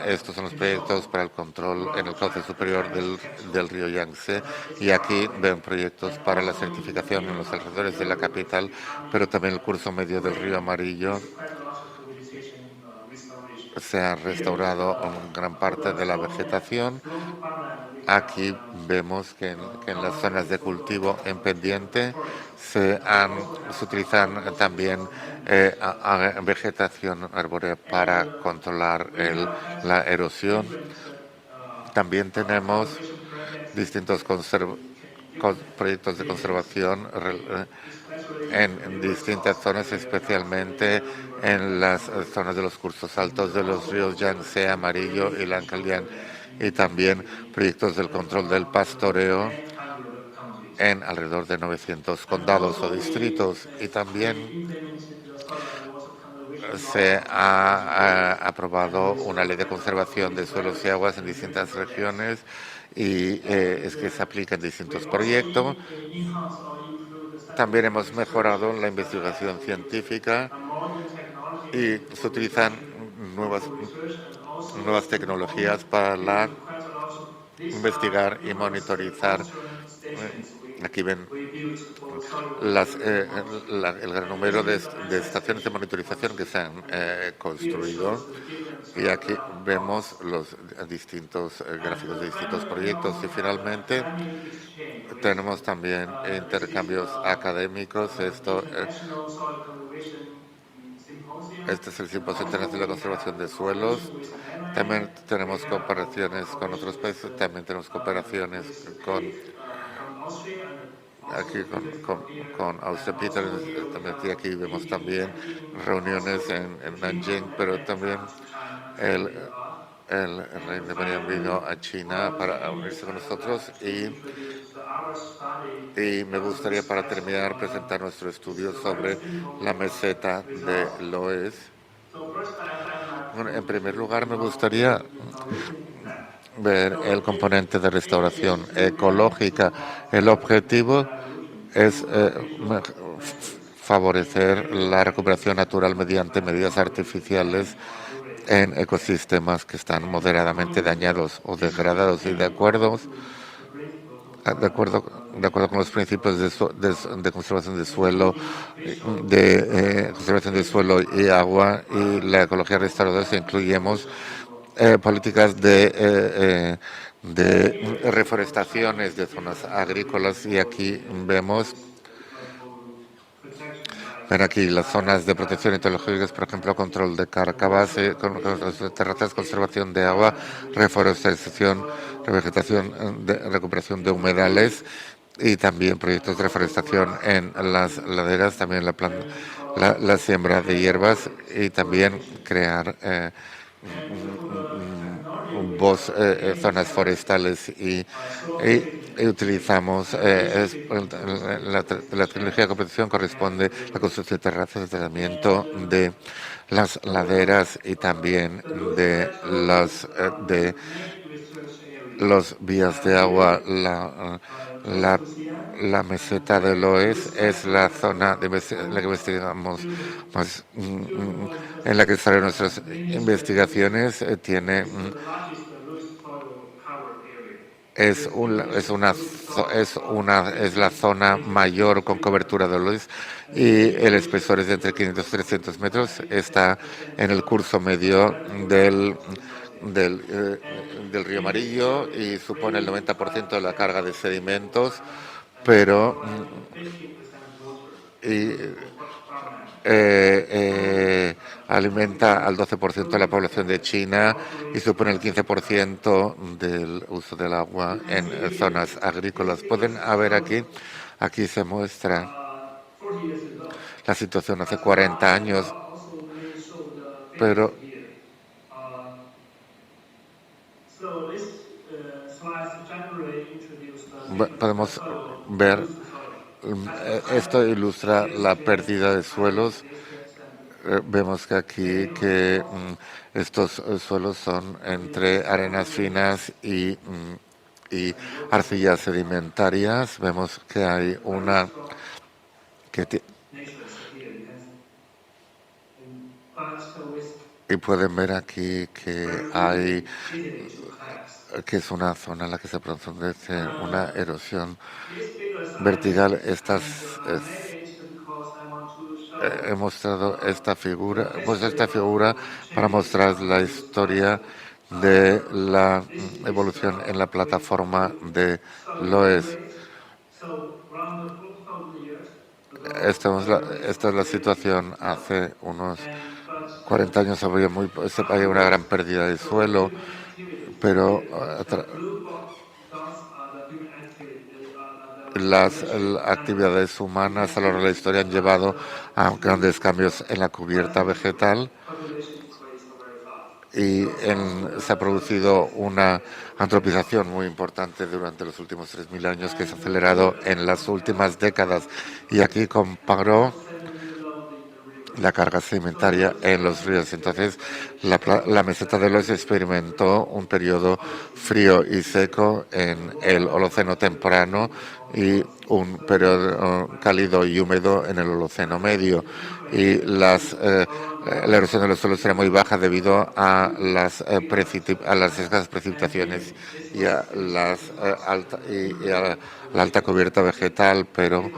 estos son los proyectos para el control en el cauce superior del río Yangtze, y aquí ven proyectos para la certificación en los alrededores de la capital, pero también el curso medio del río Amarillo. Se ha restaurado gran parte de la vegetación. Aquí vemos que en las zonas de cultivo en pendiente se utilizan también vegetación arbórea para controlar la erosión. También tenemos distintos proyectos de conservación en distintas zonas, especialmente en las zonas de los cursos altos de los ríos Yangtze, Amarillo y Langkaliang, y también proyectos del control del pastoreo en alrededor de 900 condados o distritos, y también se ha aprobado una ley de conservación de suelos y aguas en distintas regiones, y es que se aplica en distintos proyectos. También hemos mejorado la investigación científica y se utilizan nuevas tecnologías para investigar y monitorizar. Aquí ven el gran número de estaciones de monitorización que se han construido, Y aquí vemos los distintos gráficos de distintos proyectos. Y finalmente tenemos también intercambios académicos. Este es el Simposio Internacional de Conservación de Suelos. También tenemos comparaciones con otros países, también tenemos cooperaciones aquí con Austria Peter, también aquí vemos también reuniones en Nanjing, pero también el, el rey de María vino a China para unirse con nosotros y me gustaría para terminar presentar nuestro estudio sobre la meseta de Loess. Bueno, en primer lugar me gustaría ver el componente de restauración ecológica. El objetivo es favorecer la recuperación natural mediante medidas artificiales en ecosistemas que están moderadamente dañados o degradados. Y de acuerdo con los principios de conservación de suelo, conservación de suelo y agua y la ecología restauradora, incluimos políticas de reforestaciones de zonas agrícolas y aquí ven aquí las zonas de protección ecológica, por ejemplo, control de cárcavas, terrazas, conservación de agua, reforestación, revegetación, recuperación de humedales y también proyectos de reforestación en las laderas, también la siembra de hierbas y también crear zonas forestales y utilizamos la tecnología de competición corresponde a la construcción de terrazas de tratamiento de las laderas y también de los vías de agua. La meseta de Loess es la zona en la que investigamos más, en la que salen nuestras investigaciones. Es la zona mayor con cobertura de Loess y el espesor es de entre 500 y 300 metros. Está en el curso medio del río Amarillo y supone el 90% de la carga de sedimentos, pero alimenta al 12% de la población de China y supone el 15% del uso del agua en zonas agrícolas. Pueden ver aquí se muestra la situación hace 40 años, pero podemos ver, esto ilustra la pérdida de suelos. Vemos que aquí estos suelos son entre arenas finas y arcillas sedimentarias. Vemos que hay y pueden ver aquí que es una zona en la que se produce una erosión vertical. He mostrado esta figura, para mostrar la historia de la evolución en la plataforma de Loess. Esta es la situación hace unos 40 años. Había una gran pérdida de suelo, pero las actividades humanas a lo largo de la historia han llevado a grandes cambios en la cubierta vegetal y se ha producido una antropización muy importante durante los últimos 3.000 años que se ha acelerado en las últimas décadas. Y aquí comparó la carga sedimentaria en los ríos. Entonces, la meseta de Loess experimentó un periodo frío y seco en el Holoceno temprano y un periodo cálido y húmedo en el Holoceno medio. Y la erosión de los suelos era muy baja debido a las escasas precipitaciones y a la alta cubierta vegetal, pero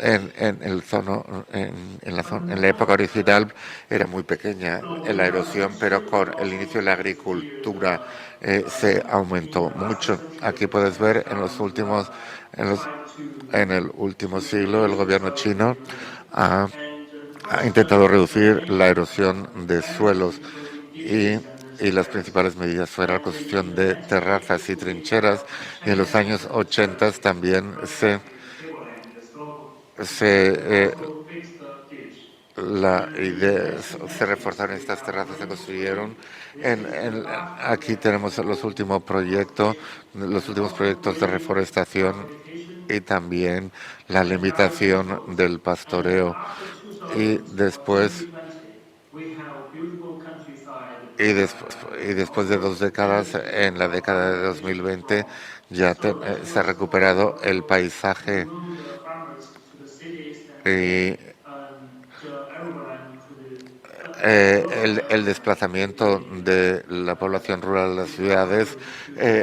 en la época original era muy pequeña la erosión, pero con el inicio de la agricultura se aumentó mucho. Aquí puedes ver en los- en el último siglo el gobierno chino ha, ha intentado reducir la erosión de suelos y las principales medidas fueron la construcción de terrazas y trincheras. Y en los años 80 también se la idea, se reforzaron estas terrazas, se construyeron. Aquí tenemos los últimos proyectos de reforestación y también la limitación del pastoreo. Y después, y después de 2 décadas, en la década de 2020, se ha recuperado el paisaje y el desplazamiento de la población rural a las ciudades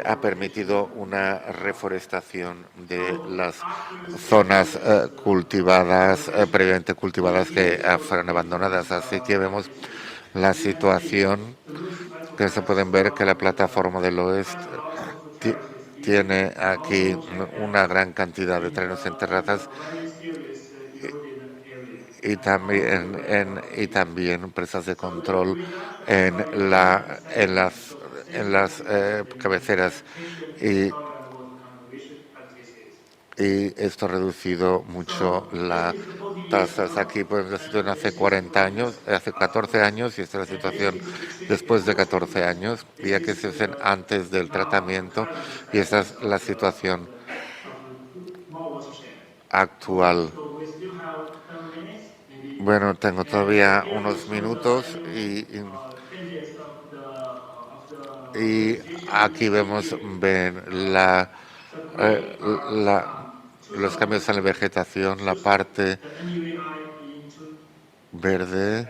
ha permitido una reforestación de las zonas cultivadas, previamente cultivadas, que fueron abandonadas. Así que vemos la situación, que se pueden ver que la plataforma del oeste tiene aquí una gran cantidad de terrenos en terrazas y también presas de control en las cabeceras, y, y esto ha reducido mucho las tasas. Aquí pues la situación hace 40 años, hace 14 años, y esta es la situación después de 14 años, y aquí se hacen antes del tratamiento, y esta es la situación actual. Bueno, tengo todavía unos minutos y aquí ven eh, la- los cambios en la vegetación, la parte verde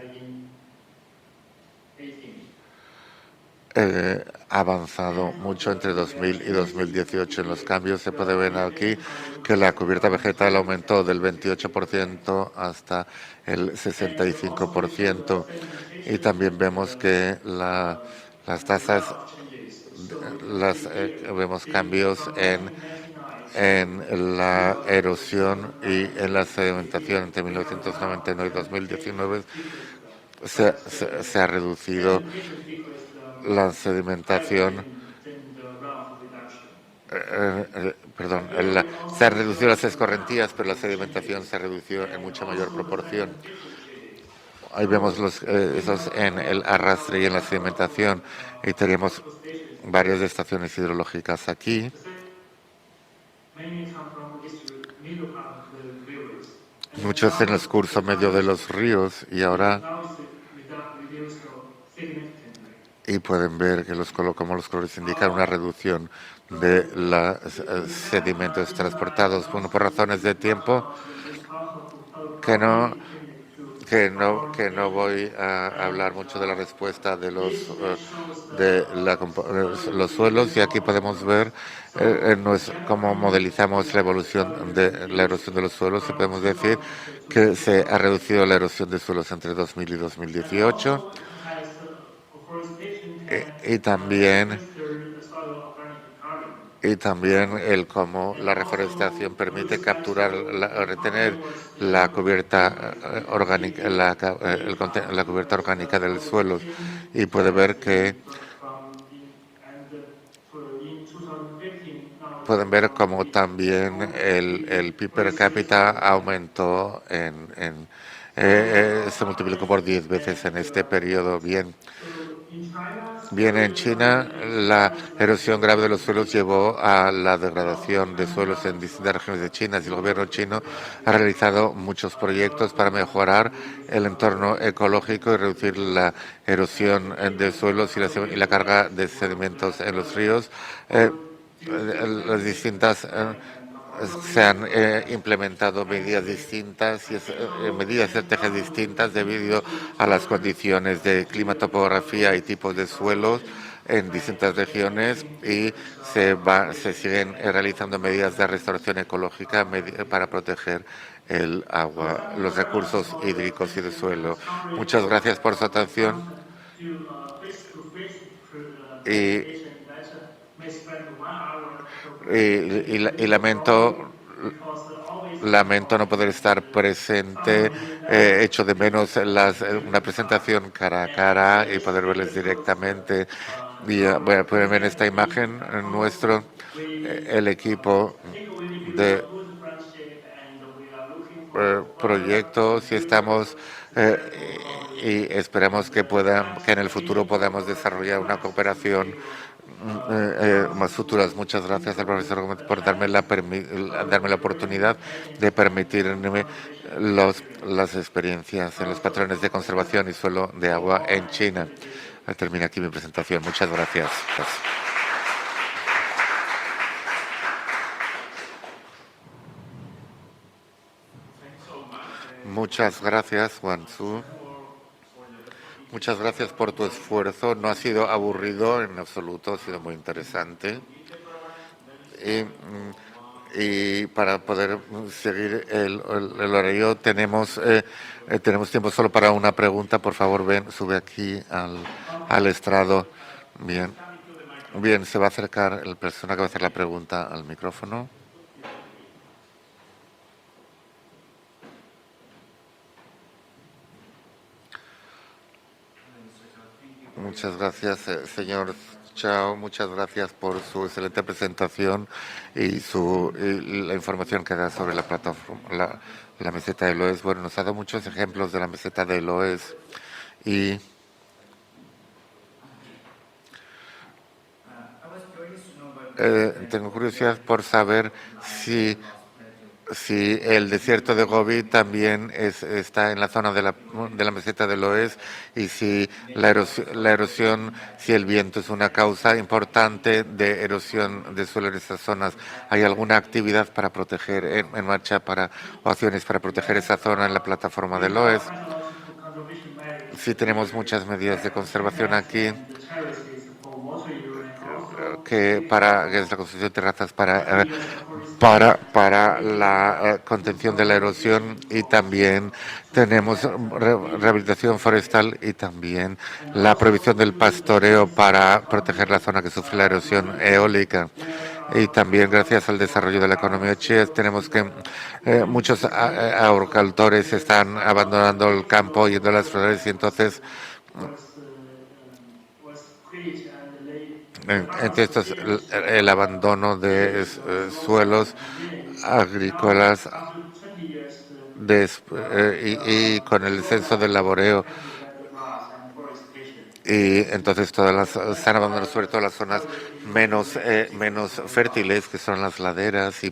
ha avanzado mucho entre 2000 y 2018. En los cambios se puede ver aquí que la cubierta vegetal aumentó del 28% hasta el 65%. Y también vemos que las tasas, vemos cambios en la erosión y en la sedimentación. Entre 1999 y 2019 se ha reducido la sedimentación, se han reducido las escorrentías, pero la sedimentación se ha reducido en mucha mayor proporción. Ahí vemos esos en el arrastre y en la sedimentación, y tenemos varias estaciones hidrológicas aquí. Muchos en el curso medio de los ríos, y pueden ver que como los colores indican una reducción de los sedimentos transportados. Bueno, por razones de tiempo, que no que no voy a hablar mucho de la respuesta de los suelos, y aquí podemos ver cómo modelizamos la evolución de la erosión de los suelos, y podemos decir que se ha reducido la erosión de suelos entre 2000 y 2018, y también el cómo la reforestación permite capturar, retener la cubierta orgánica, la cubierta orgánica del suelo, y pueden ver cómo también el PIB per cápita aumentó se multiplicó por 10 veces en este periodo. Bien, en China la erosión grave de los suelos llevó a la degradación de suelos en distintas regiones de China, y el gobierno chino ha realizado muchos proyectos para mejorar el entorno ecológico y reducir la erosión de suelos y la carga de sedimentos en los ríos. Las distintas Se han implementado medidas distintas medidas y estrategias distintas debido a las condiciones de clima, topografía y tipos de suelos en distintas regiones, y se siguen realizando medidas de restauración ecológica para proteger el agua, los recursos hídricos y de suelo. Muchas gracias por su atención y, lamento no poder estar presente. Echo de menos una presentación cara a cara y poder verles directamente. Y, bueno, pueden ver esta imagen nuestro, el equipo de proyectos y estamos y esperamos que que en el futuro podamos desarrollar una cooperación más futuras. Muchas gracias al profesor Gómez por darme la oportunidad de permitirme las experiencias en los patrones de conservación y suelo de agua en China. Termina aquí mi presentación. Muchas gracias. Muchas gracias, Wansu. Muchas gracias por tu esfuerzo. No ha sido aburrido en absoluto, ha sido muy interesante. Y para poder seguir el horario tenemos tiempo solo para una pregunta. Por favor, sube aquí al estrado. Bien, se va a acercar la persona que va a hacer la pregunta al micrófono. Muchas gracias, señor Chao. Muchas gracias por su excelente presentación y la información que da sobre la plataforma, la meseta de Loess. Bueno, nos ha dado muchos ejemplos de la meseta de Loess y tengo curiosidad por saber si el desierto de Gobi también está en la zona de la meseta de Loess y si la erosión, si el viento es una causa importante de erosión de suelo en estas zonas. ¿Hay alguna actividad para proteger en marcha o acciones para proteger esa zona en la plataforma de Loess? Sí, tenemos muchas medidas de conservación aquí que es la construcción de terrazas para la contención de la erosión y también tenemos rehabilitación forestal y también la prohibición del pastoreo para proteger la zona que sufre la erosión eólica. Y también gracias al desarrollo de la economía china tenemos que muchos agricultores están abandonando el campo yendo a las flores y entonces entonces, el abandono de suelos agrícolas y con el descenso del laboreo. Y entonces se han abandonado sobre todo las zonas menos fértiles, que son las laderas, y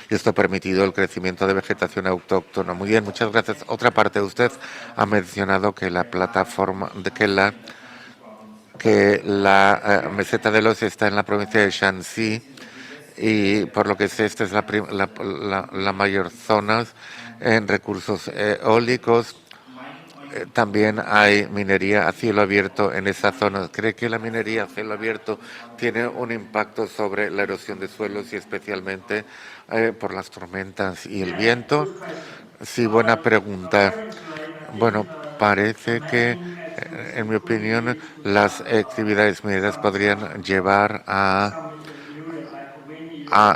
esto ha permitido el crecimiento de vegetación autóctona. Muy bien, muchas gracias. Otra parte, usted ha mencionado que la plataforma, que la meseta de Loess está en la provincia de Shanxi y por lo que sé esta es la mayor zona en recursos eólicos. También hay minería a cielo abierto en esa zona. ¿Cree que la minería a cielo abierto tiene un impacto sobre la erosión de suelos y especialmente por las tormentas y el viento? Sí, buena pregunta. Bueno, parece que, en mi opinión, las actividades mineras podrían llevar a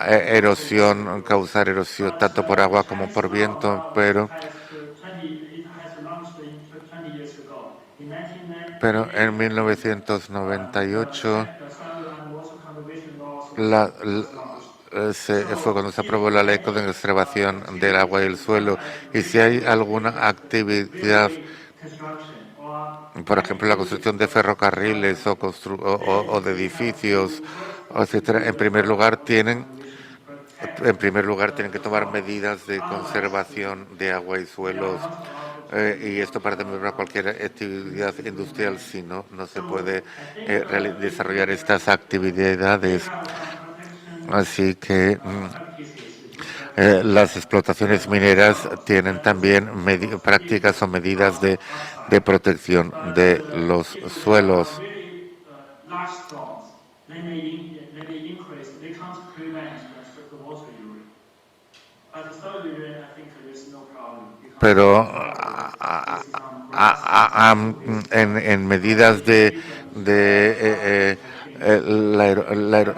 erosión, causar erosión tanto por agua como por viento, pero en 1998 fue cuando se aprobó la ley de conservación del agua y el suelo. Y si hay alguna actividad, por ejemplo, la construcción de ferrocarriles o de edificios, etcétera, en primer lugar tienen que tomar medidas de conservación de agua y suelos. Y esto para demostrar cualquier actividad industrial, si no se puede desarrollar estas actividades. Así que las explotaciones mineras tienen también prácticas o medidas de protección de los suelos. Pero en medidas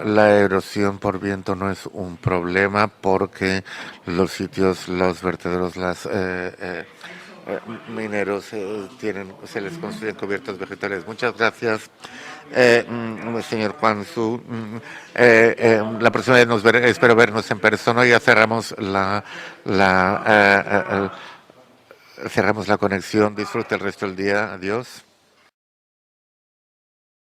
la erosión por viento no es un problema porque los sitios, los vertederos, las mineros se les construyen cubiertas vegetales. Muchas gracias, señor Juan Su. La próxima vez espero vernos en persona. Ya cerramos cerramos la conexión. Disfrute el resto del día. Adiós.